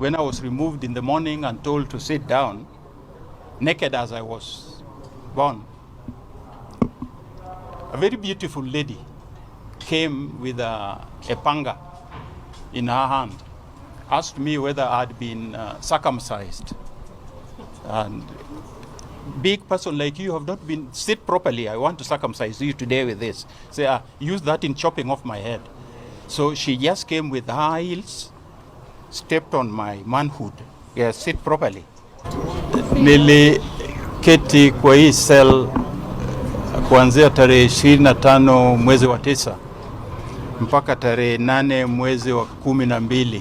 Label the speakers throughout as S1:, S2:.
S1: When I was removed in the morning and told to sit down, naked as I was born, a very beautiful lady came with a panga in her hand, asked me whether I'd been circumcised. And big person like you have not been, sit properly, I want to circumcise you today with this. Say, use that in chopping off my head. So she just came with high heels, stepped on my manhood. Yeah, sit properly. Niliketi kwa hii cell kuanzia tarehe 25 mwezi wa 9 mpaka tarehe 8 mwezi wa 12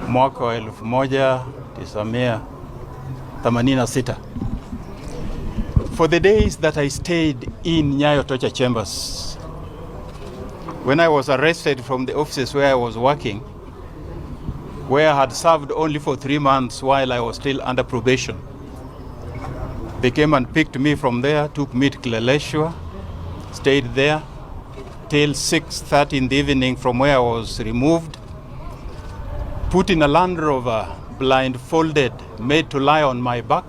S1: mwaka wa 1986. For the days that I stayed in Nyayo Torture Chambers, when I was arrested from the offices where I was working, where I had served only for 3 months while I was still under probation, they came and picked me from there, took me to Kileleshwa, stayed there till 6:30 in the evening from where I was removed, put in a Land Rover, blindfolded, made to lie on my back,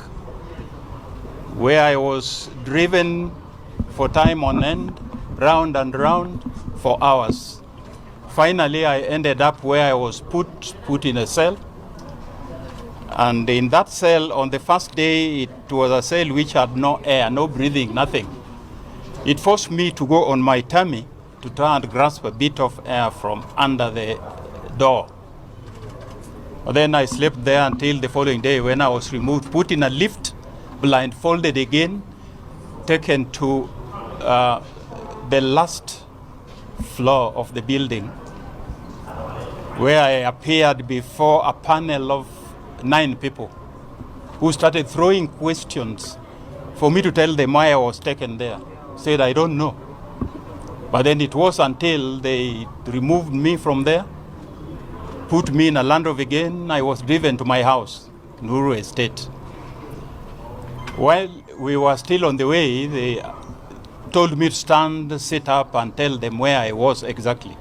S1: where I was driven for time on end, round and round for hours. Finally, I ended up where I was put in a cell. And in that cell, on the first day, it was a cell which had no air, no breathing, nothing. It forced me to go on my tummy to try and grasp a bit of air from under the door. And then I slept there until the following day when I was removed, put in a lift, blindfolded again, taken to the last floor of the building, where I appeared before a panel of 9 people who started throwing questions for me to tell them why I was taken there. Said, I don't know. But then it was until they removed me from there, put me in a Land Rover again, I was driven to my house, Nuru Estate. While we were still on the way, they told me to stand, sit up, and tell them where I was exactly.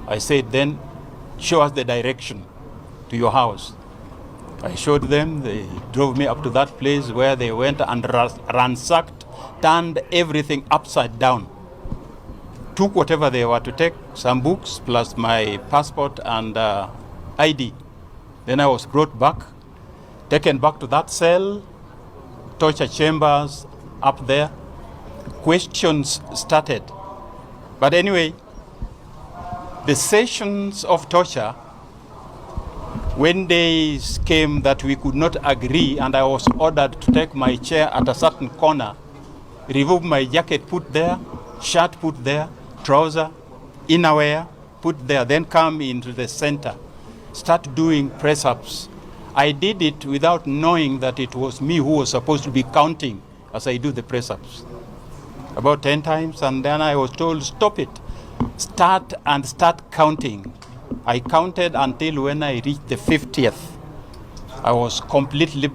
S1: I said, then show us the direction to your house. I showed them, they drove me up to that place where they went and ransacked, turned everything upside down. Took whatever they were to take, some books plus my passport and ID. Then I was brought back, taken back to that cell, torture chambers up there. Questions started. But anyway, the sessions of torture, when days came that we could not agree and I was ordered to take my chair at a certain corner, remove my jacket, put there, shirt put there, trouser, innerwear, put there, then come into the center, start doing press-ups. I did it without knowing that it was me who was supposed to be counting as I do the press-ups. About 10 times, and then I was told, stop it. Start counting. I counted until when I reached the 50th, I was completely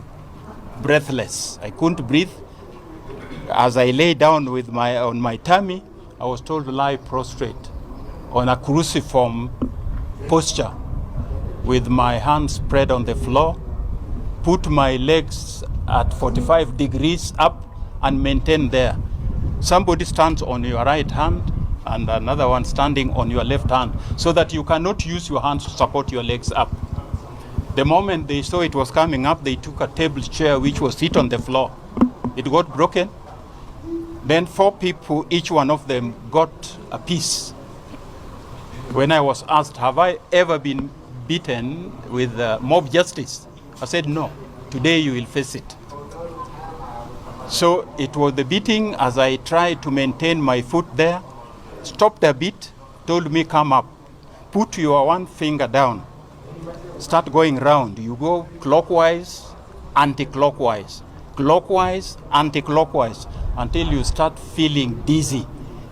S1: breathless. I couldn't breathe. As I lay down on my tummy, I was told to lie prostrate on a cruciform posture with my hands spread on the floor, put my legs at 45 degrees up and maintain there. Somebody stands on your right hand and another one standing on your left hand so that you cannot use your hands to support your legs up. The moment they saw it was coming up, they took a table chair which was sit on the floor. It got broken. Then 4 people, each one of them got a piece. When I was asked, have I ever been beaten with mob justice? I said, no. Today you will face it. So it was the beating as I tried to maintain my foot there, stopped a bit, told me, come up, put your one finger down, start going round. You go clockwise, anti-clockwise, clockwise, anti-clockwise, until you start feeling dizzy.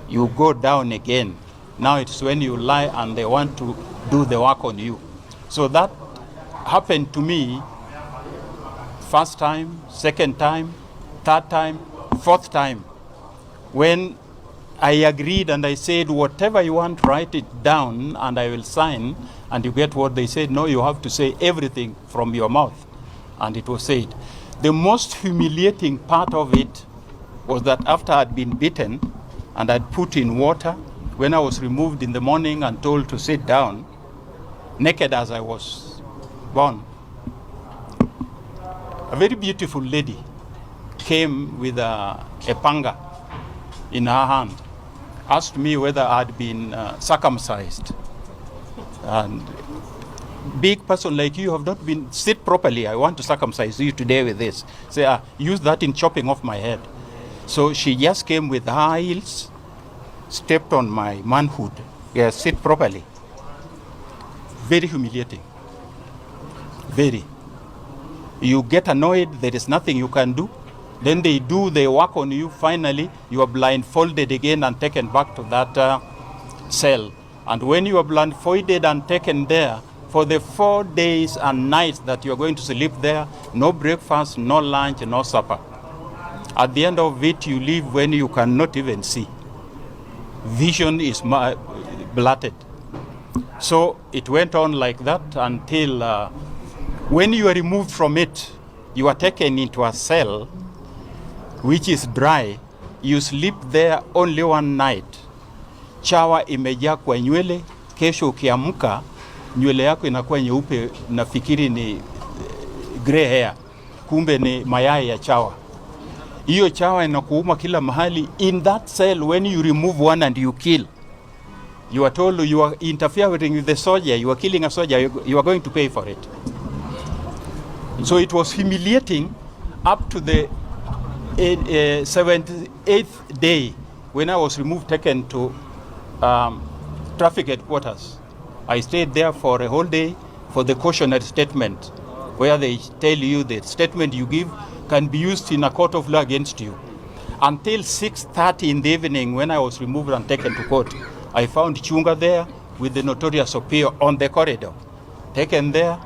S1: You go down again. Now it's when you lie and they want to do the work on you. So that happened to me first time, second time, third time, fourth time, when I agreed and I said, whatever you want, write it down and I will sign, and you get what they said. No, you have to say everything from your mouth. And it was said. The most humiliating part of it was that after I'd been beaten and I'd put in water, when I was removed in the morning and told to sit down, naked as I was born, a very beautiful lady came with a panga in her hand, asked me whether I'd been circumcised. And big person like you have not been, sit properly, I want to circumcise you today with this. Say, use that in chopping off my head. So she just came with high heels, stepped on my manhood. Yes, sit properly. Very humiliating. Very. You get annoyed, there is nothing you can do. Then they work on you. Finally, you are blindfolded again and taken back to that cell. And when you are blindfolded and taken there, for the 4 days and nights that you are going to sleep there, no breakfast, no lunch, no supper. At the end of it, you leave when you cannot even see. Vision is blotted. So it went on like that until when you are removed from it, you are taken into a cell which is dry. You sleep there only one night. Chawa imejaa kwa nywele, kesho ukiamka nywele yako inakuwa nyeupe, nafikiri ni gray hair, kumbe ni mayai ya chawa. Hiyo chawa inakuuma kila mahali. In that cell, when you remove one and you kill, you are told you are interfering with the soldier, you are killing a soldier, you are going to pay for it. So it was humiliating up to the 78th day when I was removed, taken to traffic headquarters. I stayed there for a whole day for the cautionary statement, where they tell you the statement you give can be used in a court of law against you. Until 6:30 in the evening, when I was removed and taken to court, I found Chunga there with the notorious Opio on the corridor. Taken there,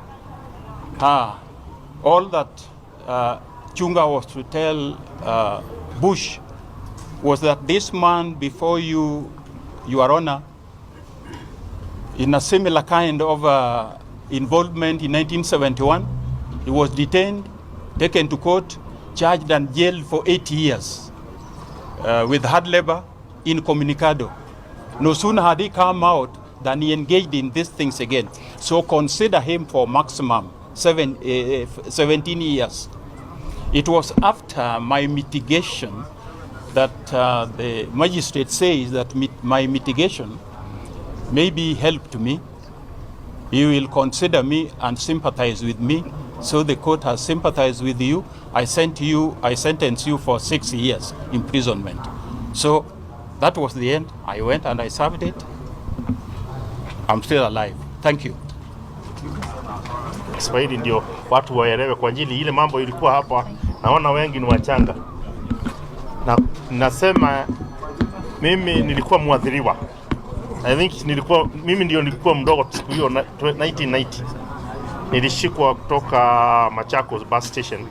S1: all that Chunga was to tell Bush was that this man before you, Your Honor, in a similar kind of involvement in 1971, he was detained, taken to court, charged and jailed for 8 years with hard labor incommunicado. No sooner had he come out than he engaged in these things again. So consider him for maximum 17 years. It was after my mitigation that the magistrate says that my mitigation maybe helped me. You will consider me and sympathize with me. So the court has sympathized with you. I sentenced you for 6 years imprisonment. So that was the end. I went and I served it. I'm still alive. Thank you.
S2: Kiswahili ndio watu waelewe kwa ajili ile mambo ilikuwa hapa, naona wengi ni wachanga. Na nasema mimi nilikuwa muadhiriwa. I think mimi ndio nilikuwa mdogo siku hiyo 1990. Nilishikwa kutoka Machakos bus station